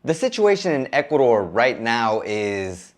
The situation in Ecuador right now is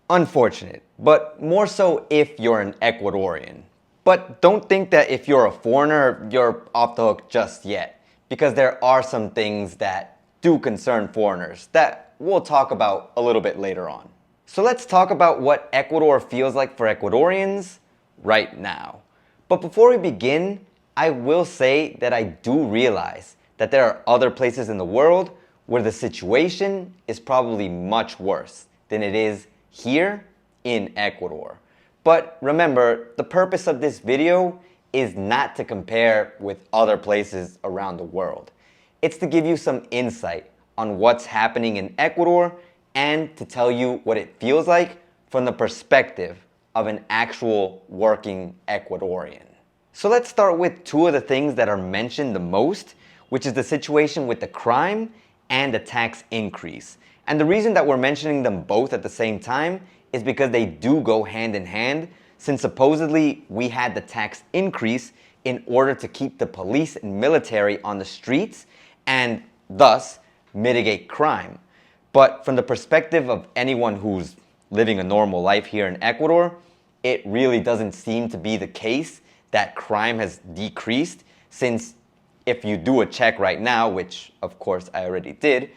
unfortunate, but more so if you're an Ecuadorian. But don't think that if you're a foreigner, you're off the hook just yet, because there are some things that do concern foreigners that we'll talk about a little bit later on. So let's talk about what Ecuador feels like for Ecuadorians right now. But before we begin, I will say that I do realize that there are other places in the world where the situation is probably much worse than it is here in Ecuador. But remember, the purpose of this video is not to compare with other places around the world. It's to give you some insight on what's happening in Ecuador and to tell you what it feels like from the perspective of an actual working Ecuadorian. So let's start with two of the things that are mentioned the most, which is the situation with the crime and the tax increase. And the reason that we're mentioning them both at the same time is because they do go hand in hand, since supposedly we had the tax increase in order to keep the police and military on the streets and thus mitigate crime. But from the perspective of anyone who's living a normal life here in Ecuador, it really doesn't seem to be the case that crime has decreased, since if you do a check right now, which of course I already did,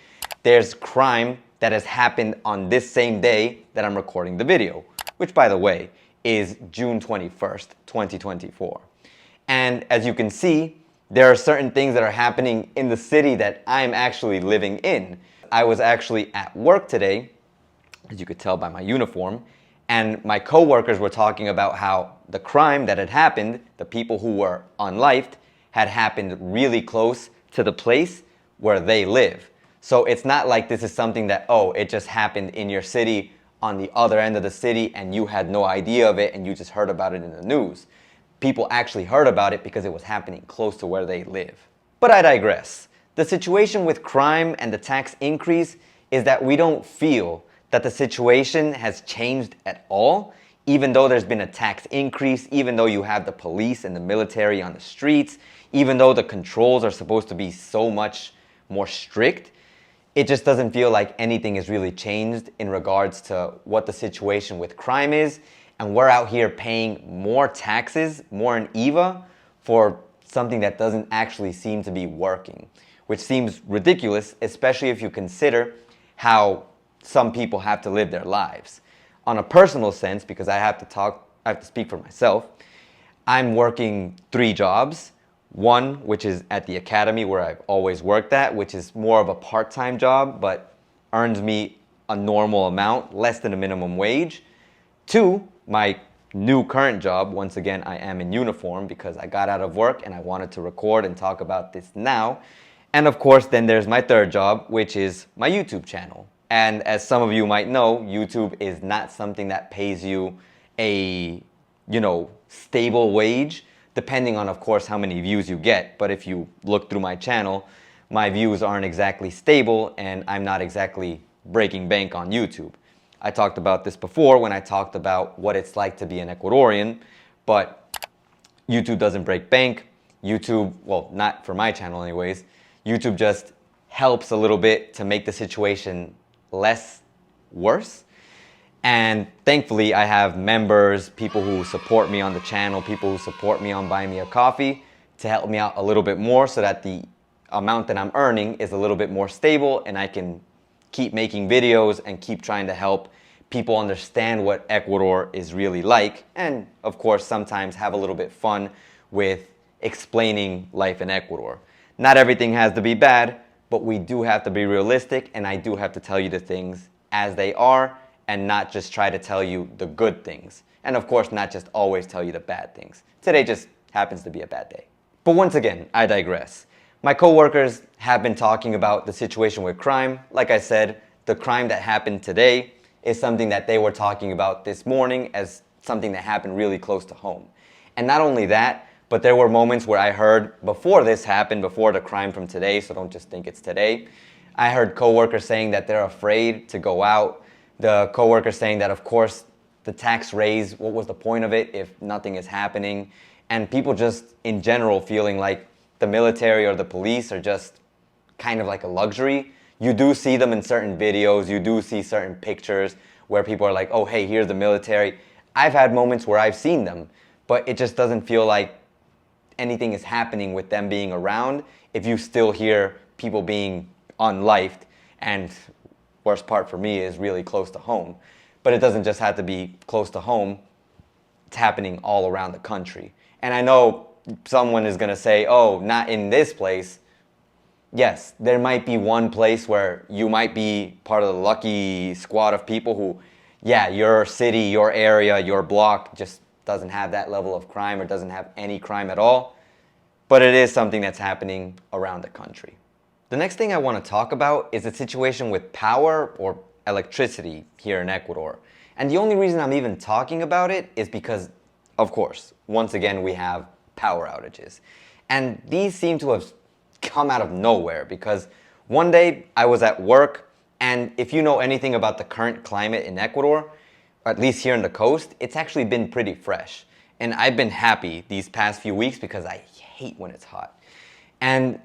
there's crime that has happened on this same day that I'm recording the video, which by the way is June 21st, 2024. And as you can see, there are certain things that are happening in the city that I'm actually living in. I was actually at work today, as you could tell by my uniform, and my coworkers were talking about how the crime that had happened, the people who were unlifed, had happened really close to the place where they live. So it's not like this is something that, oh, it just happened in your city on the other end of the city and you had no idea of it and you just heard about it in the news. People actually heard about it because it was happening close to where they live. But I digress. The situation with crime and the tax increase is that we don't feel that the situation has changed at all, even though there's been a tax increase, even though you have the police and the military on the streets, even though the controls are supposed to be so much more strict. It just doesn't feel like anything has really changed in regards to what the situation with crime is, and we're out here paying more taxes, more in IVA, for something that doesn't actually seem to be working, which seems ridiculous, especially if you consider how some people have to live their lives. On a personal sense, because I have to speak for myself, I'm working 3 jobs. One, which is at the academy where I've always worked at, which is more of a part-time job, but earns me a normal amount, less than a minimum wage. 2, my new current job. Once again, I am in uniform because I got out of work and I wanted to record and talk about this now. And of course, then there's my 3rd job, which is my YouTube channel. And as some of you might know, YouTube is not something that pays you a, stable wage, depending on, of course, how many views you get. But if you look through my channel, my views aren't exactly stable and I'm not exactly breaking bank on YouTube. I talked about this before when I talked about what it's like to be an Ecuadorian, but YouTube doesn't break bank. YouTube, well, not for my channel anyways, YouTube just helps a little bit to make the situation less worse. And thankfully I have members, people who support me on the channel, people who support me on buying me a coffee to help me out a little bit more so that the amount that I'm earning is a little bit more stable and I can keep making videos and keep trying to help people understand what Ecuador is really like, and of course sometimes have a little bit fun with explaining life in Ecuador. Not everything has to be bad, but we do have to be realistic, and I do have to tell you the things as they are and not just try to tell you the good things. And of course not just always tell you the bad things. Today just happens to be a bad day. But once again, I digress. My coworkers have been talking about the situation with crime. Like I said, the crime that happened today is something that they were talking about this morning as something that happened really close to home. And not only that, but there were moments where I heard before this happened, before the crime from today, so don't just think it's today, I heard coworkers saying that they're afraid to go out. The coworkers saying that, of course, the tax raise, what was the point of it if nothing is happening? And people just in general feeling like the military or the police are just kind of like a luxury. You do see them in certain videos, you do see certain pictures where people are like, oh, hey, here's the military. I've had moments where I've seen them, but it just doesn't feel like anything is happening with them being around if you still hear people being unlifed. And worst part for me is really close to home. But it doesn't just have to be close to home, it's happening all around the country. And I know someone is going to say, oh, not in this place. Yes, there might be one place where you might be part of the lucky squad of people who, yeah, your city, your area, your block just doesn't have that level of crime or doesn't have any crime at all. But it is something that's happening around the country. The next thing I want to talk about is the situation with power or electricity here in Ecuador. And the only reason I'm even talking about it is because, of course, once again, we have power outages. And these seem to have come out of nowhere because one day I was at work, and if you know anything about the current climate in Ecuador, or at least here on the coast, it's actually been pretty fresh. And I've been happy these past few weeks because I hate when it's hot. And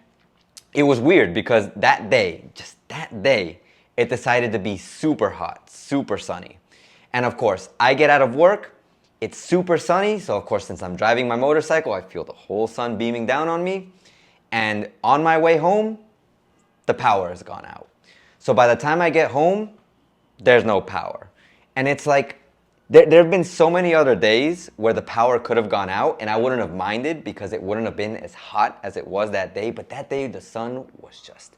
it was weird because that day, just that day, it decided to be super hot, super sunny. And of course, I get out of work, it's super sunny, so of course, since I'm driving my motorcycle, I feel the whole sun beaming down on me. And on my way home, the power has gone out. So by the time I get home, there's no power. And it's like, there have been so many other days where the power could have gone out and I wouldn't have minded because it wouldn't have been as hot as it was that day. But that day, the sun was just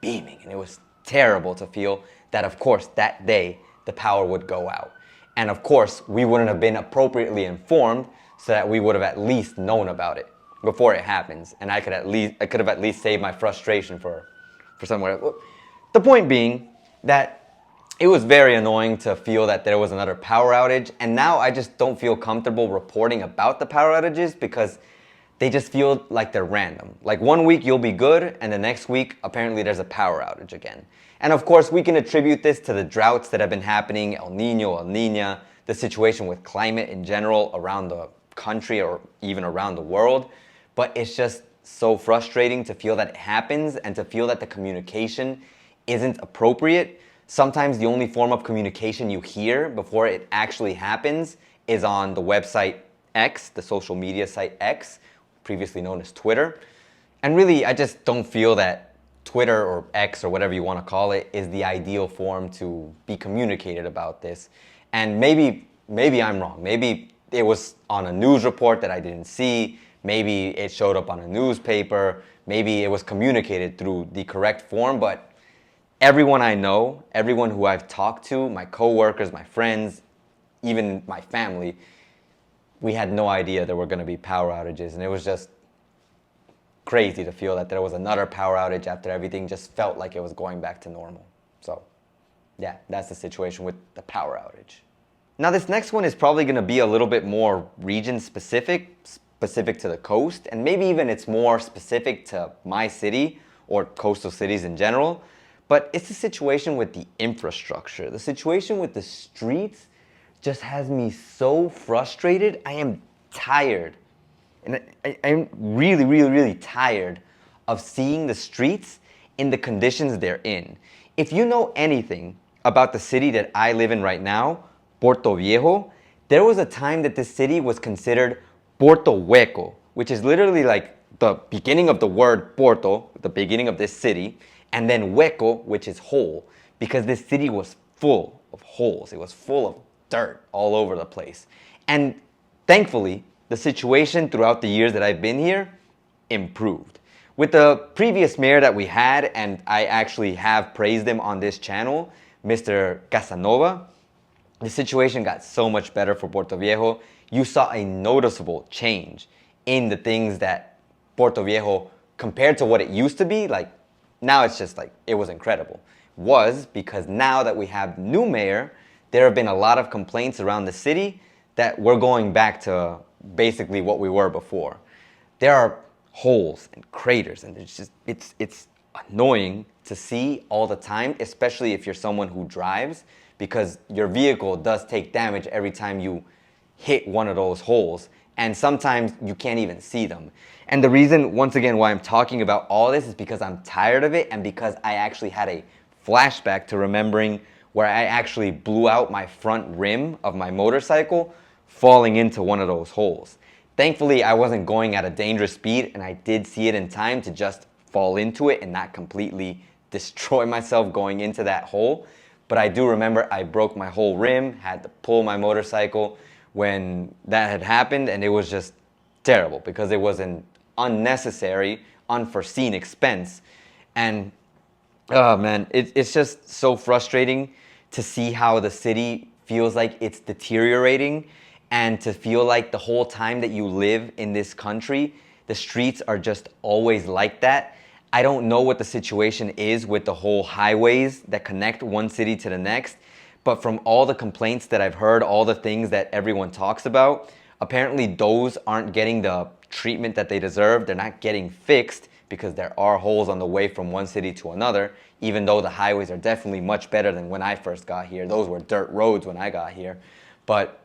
beaming. And it was terrible to feel that, of course, that day, the power would go out. And of course, we wouldn't have been appropriately informed so that we would have at least known about it before it happens, and I could have at least saved my frustration for somewhere. The point being that it was very annoying to feel that there was another power outage, and now I just don't feel comfortable reporting about the power outages because they just feel like they're random. Like one week you'll be good, and the next week apparently there's a power outage again. And of course we can attribute this to the droughts that have been happening, El Nino, El Nina, the situation with climate in general around the country or even around the world. But it's just so frustrating to feel that it happens and to feel that the communication isn't appropriate. Sometimes the only form of communication you hear before it actually happens is on the website X, the social media site X, previously known as Twitter. And really, I just don't feel that Twitter or X or whatever you want to call it is the ideal form to be communicated about this. And maybe I'm wrong. Maybe it was on a news report that I didn't see. Maybe it showed up on a newspaper. Maybe it was communicated through the correct form. But everyone I know, everyone who I've talked to, my coworkers, my friends, even my family, we had no idea there were going to be power outages. And it was just crazy to feel that there was another power outage after everything just felt like it was going back to normal. So yeah, that's the situation with the power outage. Now this next one is probably going to be a little bit more region specific to the coast, and maybe even it's more specific to my city or coastal cities in general. But it's the situation with the infrastructure. The situation with the streets just has me so frustrated. I am tired. And I'm really, really, really tired of seeing the streets in the conditions they're in. If you know anything about the city that I live in right now, Puerto Viejo, there was a time that this city was considered Puerto Hueco, which is literally like the beginning of the word Porto, the beginning of this city, and then Hueco, which is hole, because this city was full of holes. It was full of dirt all over the place. And thankfully, the situation throughout the years that I've been here improved. With the previous mayor that we had, and I actually have praised him on this channel, Mr. Casanova, the situation got so much better for Puerto Viejo. You saw a noticeable change in the things that Puerto Viejo, compared to what it used to be, like now it's just like, it was incredible. Was because now that we have new mayor, there have been a lot of complaints around the city that we're going back to basically what we were before. There are holes and craters, and it's annoying to see all the time, especially if you're someone who drives, because your vehicle does take damage every time you hit one of those holes. and sometimes you can't even see them. And the reason, once again, why I'm talking about all this is because I'm tired of it, and because I actually had a flashback to remembering where I actually blew out my front rim of my motorcycle falling into one of those holes. Thankfully, I wasn't going at a dangerous speed, and I did see it in time to just fall into it and not completely destroy myself going into that hole. But I do remember I broke my whole rim, had to pull my motorcycle when that had happened, and it was just terrible because it was an unnecessary, unforeseen expense. And oh man, it's just so frustrating to see how the city feels like it's deteriorating, and to feel like the whole time that you live in this country, the streets are just always like that. I don't know what the situation is with the whole highways that connect one city to the next, but from all the complaints that I've heard, all the things that everyone talks about, apparently those aren't getting the treatment that they deserve. They're not getting fixed because there are holes on the way from one city to another, even though the highways are definitely much better than when I first got here. Those were dirt roads when I got here. But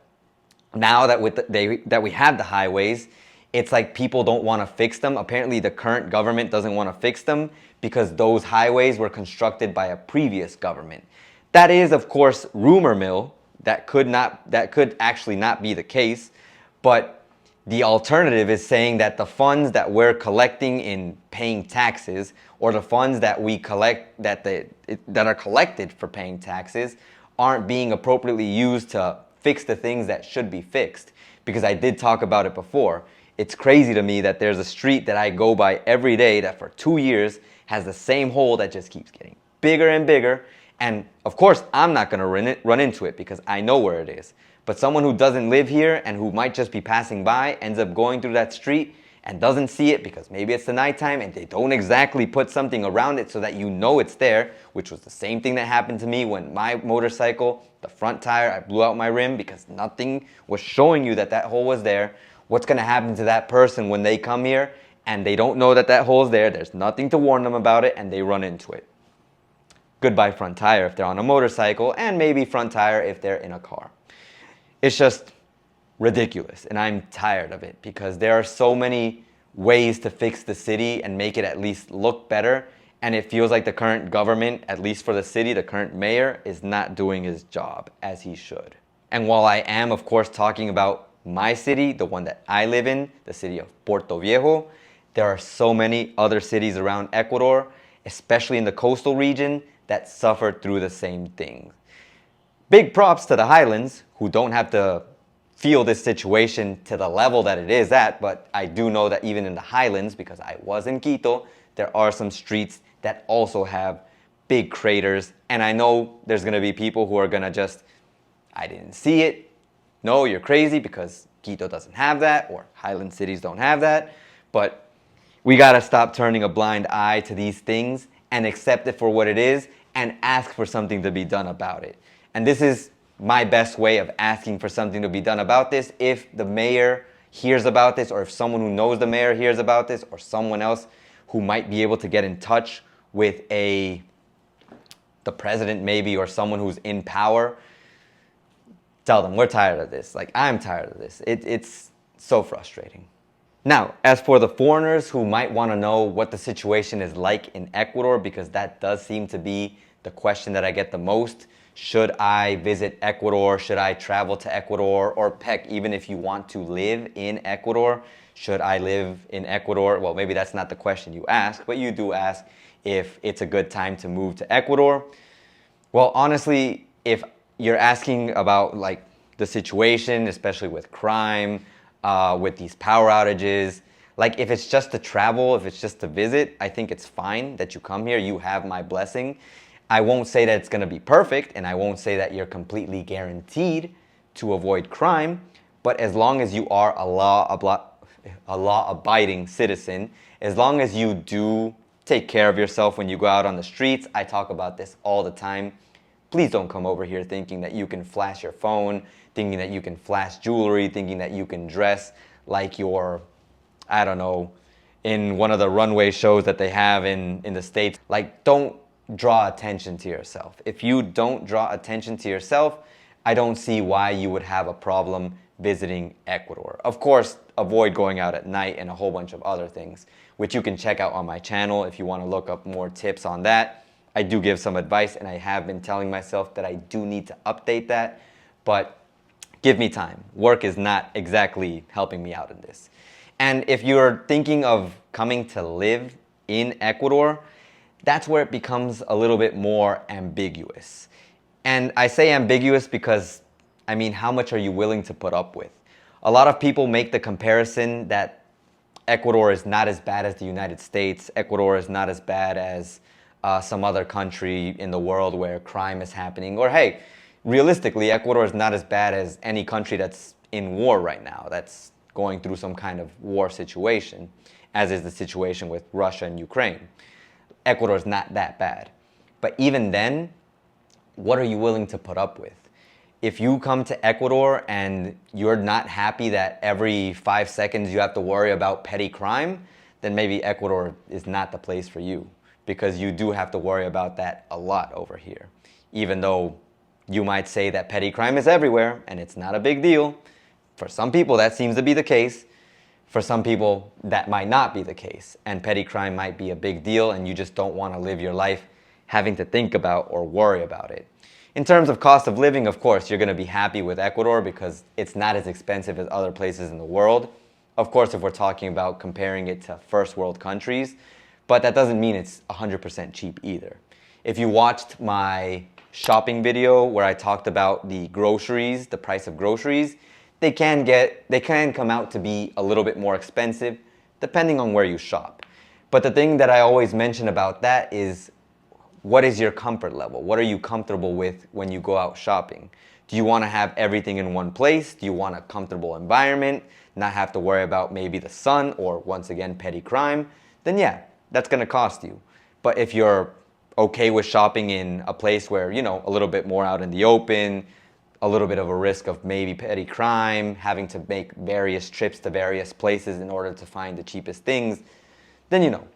now that we have the highways, it's like people don't want to fix them. Apparently the current government doesn't want to fix them because those highways were constructed by a previous government. That is, of course, rumor mill. That could actually not be the case. But the alternative is saying that the funds that we're collecting in paying taxes, or the funds that we collect that are collected for paying taxes, aren't being appropriately used to fix the things that should be fixed. Because I did talk about it before. It's crazy to me that there's a street that I go by every day that for 2 years has the same hole that just keeps getting bigger and bigger. And of course, I'm not going to run into it because I know where it is. But someone who doesn't live here and who might just be passing by ends up going through that street and doesn't see it because maybe it's the nighttime and they don't exactly put something around it so that you know it's there, which was the same thing that happened to me when my motorcycle, the front tire, I blew out my rim because nothing was showing you that that hole was there. What's going to happen to that person when they come here and they don't know that that hole's there? There's nothing to warn them about it and they run into it. Goodbye front tire if they're on a motorcycle, and maybe front tire if they're in a car. It's just ridiculous, and I'm tired of it because there are so many ways to fix the city and make it at least look better, and it feels like the current government, at least for the city, the current mayor, is not doing his job as he should. And while I am, of course, talking about my city, the one that I live in, the city of Puerto Viejo, there are so many other cities around Ecuador, especially in the coastal region, that suffered through the same thing. Big props to the highlands, who don't have to feel this situation to the level that it is at, but I do know that even in the highlands, because I was in Quito, there are some streets that also have big craters, and I know there's gonna be people who are gonna just, I didn't see it. No, you're crazy because Quito doesn't have that, or highland cities don't have that, but we gotta stop turning a blind eye to these things and accept it for what it is and ask for something to be done about it. And this is my best way of asking for something to be done about this. If the mayor hears about this, or if someone who knows the mayor hears about this, or someone else who might be able to get in touch with the president maybe, or someone who's in power, tell them we're tired of this. Like, I'm tired of this. It's so frustrating. Now, as for the foreigners who might want to know what the situation is like in Ecuador, because that does seem to be the question that I get the most. Should I visit Ecuador? Should I travel to Ecuador? Or heck, even if you want to live in Ecuador, should I live in Ecuador? Well, maybe that's not the question you ask, but you do ask if it's a good time to move to Ecuador. Well, honestly, if you're asking about like the situation, especially with crime, with these power outages, like if it's just to travel, if it's just to visit, I think it's fine that you come here. You have my blessing. I won't say that it's going to be perfect, and I won't say that you're completely guaranteed to avoid crime, but as long as you are a law-abiding citizen, as long as you do take care of yourself when you go out on the streets, I talk about this all the time. Please don't come over here thinking that you can flash your phone, thinking that you can flash jewelry, thinking that you can dress like you're, I don't know, in one of the runway shows that they have in the States. Like, don't draw attention to yourself. If you don't draw attention to yourself, I don't see why you would have a problem visiting Ecuador. Of course, avoid going out at night, and a whole bunch of other things, which you can check out on my channel if you want to look up more tips on that. I do give some advice, and I have been telling myself that I do need to update that, but give me time. Work is not exactly helping me out in this. And if you're thinking of coming to live in Ecuador, that's where it becomes a little bit more ambiguous. And I say ambiguous because, I mean, how much are you willing to put up with? A lot of people make the comparison that Ecuador is not as bad as the United States. Ecuador is not as bad as some other country in the world where crime is happening. Or hey, realistically, Ecuador is not as bad as any country that's in war right now, that's going through some kind of war situation, as is the situation with Russia and Ukraine. Ecuador is not that bad. But even then, what are you willing to put up with? If you come to Ecuador and you're not happy that every 5 seconds you have to worry about petty crime, then maybe Ecuador is not the place for you, because you do have to worry about that a lot over here. Even though you might say that petty crime is everywhere and it's not a big deal. For some people that seems to be the case. For some people that might not be the case, and petty crime might be a big deal and you just don't want to live your life having to think about or worry about it. In terms of cost of living, of course, you're going to be happy with Ecuador because it's not as expensive as other places in the world. Of course, if we're talking about comparing it to first world countries, but that doesn't mean it's 100% cheap either. If you watched my shopping video where I talked about the groceries, the price of groceries, they can come out to be a little bit more expensive depending on where you shop. But the thing that I always mention about that is, what is your comfort level? What are you comfortable with when you go out shopping? Do you want to have everything in one place? Do you want a comfortable environment, not have to worry about maybe the sun or, once again, petty crime? Then yeah, that's going to cost you. But if you're okay with shopping in a place where, you know, a little bit more out in the open, a little bit of a risk of maybe petty crime, having to make various trips to various places in order to find the cheapest things, then, you know,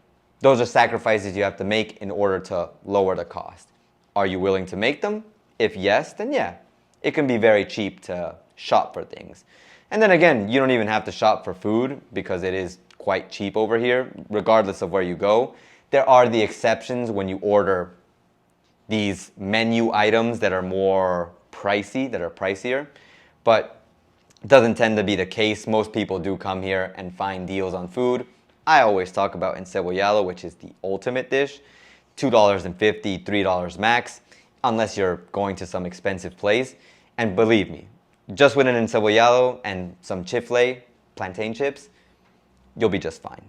those are sacrifices you have to make in order to lower the cost. Are you willing to make them? If yes, then yeah, it can be very cheap to shop for things. And then again, you don't even have to shop for food because it is quite cheap over here, regardless of where you go. There are the exceptions when you order these menu items that are more pricey, that are pricier, but it doesn't tend to be the case. Most people do come here and find deals on food. I always talk about encebollado, which is the ultimate dish, $2.50, $3 max, unless you're going to some expensive place. And believe me, just with an encebollado and some chifle, plantain chips, you'll be just fine.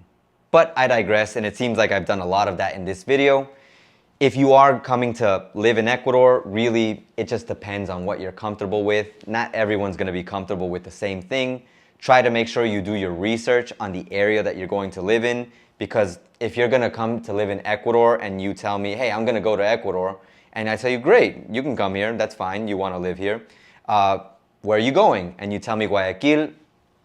But I digress, and it seems like I've done a lot of that in this video. If you are coming to live in Ecuador, really, it just depends on what you're comfortable with. Not everyone's going to be comfortable with the same thing. Try to make sure you do your research on the area that you're going to live in, because if you're going to come to live in Ecuador and you tell me, hey, I'm going to go to Ecuador, and I tell you, great, you can come here, that's fine, you want to live here. Where are you going? And you tell me Guayaquil.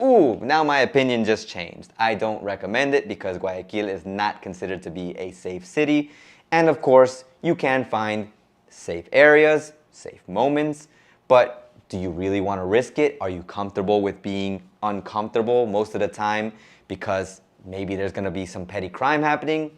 Ooh, now my opinion just changed. I don't recommend it because Guayaquil is not considered to be a safe city. And of course, you can find safe areas, safe moments, but do you really want to risk it? Are you comfortable with being uncomfortable most of the time because maybe there's going to be some petty crime happening?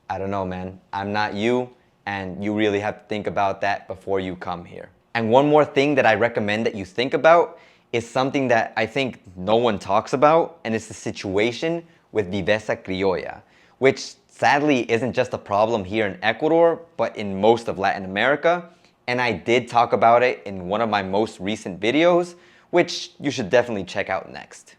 I don't know, man. I'm not you, and you really have to think about that before you come here. And one more thing that I recommend that you think about is something that I think no one talks about, and it's the situation with viveza criolla, which sadly isn't just a problem here in Ecuador, but in most of Latin America. And I did talk about it in one of my most recent videos, which you should definitely check out next.